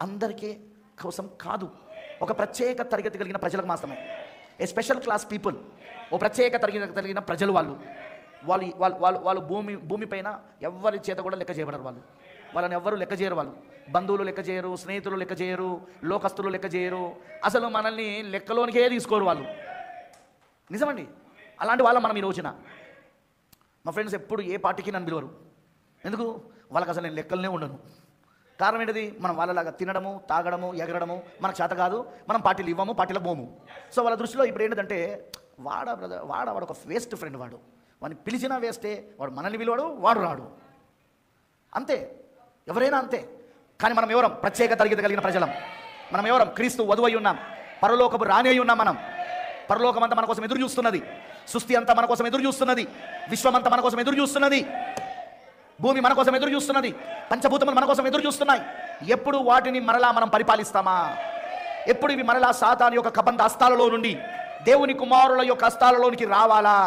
అందరికీ కోసం కాదు, ఒక ప్రత్యేక తరగతి కలిగిన ప్రజలకు మాత్రమే. ఏ స్పెషల్ క్లాస్ పీపుల్, ఓ ప్రత్యేక తరగతి కలిగిన ప్రజలు. వాళ్ళు భూమిపైన ఎవరి చేత కూడా లెక్క చేయబడరు. వాళ్ళని ఎవ్వరూ లెక్క చేయరు. వాళ్ళు బంధువులు లెక్క చేయరు, స్నేహితులు లెక్క చేయరు, లోకస్తులు లెక్క చేయరు. అసలు మనల్ని లెక్కలోనికే తీసుకోరు వాళ్ళు. నిజమండి. అలాంటి వాళ్ళం మనం ఈ రోజున. మా ఫ్రెండ్స్ ఎప్పుడు ఏ పార్టీకి నన్ను పిలవరు. ఎందుకు? వాళ్ళకి అసలు నేను లెక్కలనే ఉండను. కారణం ఏంటిది? మనం వాళ్ళలాగా తినడము, తాగడము, ఎగరడము మనకు చేత కాదు. మనం పార్టీలు ఇవ్వము, పార్టీలకు పోము. సో వాళ్ళ దృష్టిలో ఇప్పుడు ఏంటంటే వాడు ఒక వేస్ట్ ఫ్రెండ్. వాడిని పిలిచినా వేస్టే, వాడు మనల్ని పిలవాడు, వాడు రాడు. అంతే, ఎవరైనా అంతే. కానీ మనం ఎవరం? ప్రత్యేక తరగతి కలిగిన ప్రజలం. మనం ఎవరం? క్రీస్తు వధువు అయి ఉన్నాం, పరలోకపు రాణి అయి ఉన్నాం. మనం పరలోకం అంతా మన కోసం ఎదురు చూస్తున్నది, సృష్టి అంతా మన కోసం ఎదురు చూస్తున్నది, విశ్వం అంతా మన కోసం ఎదురు చూస్తున్నది, భూమి మన కోసం ఎదురు చూస్తున్నది, పంచభూతములు మన కోసం ఎదురు చూస్తున్నాయి. ఎప్పుడు వాటిని మరలా మనం పరిపాలిస్తామా? ఎప్పుడు ఇవి మరలా సాతాను యొక్క కబంధ హస్తాలలో నుండి దేవుని కుమారుల యొక్క హస్తాలలోనికి రావాలా?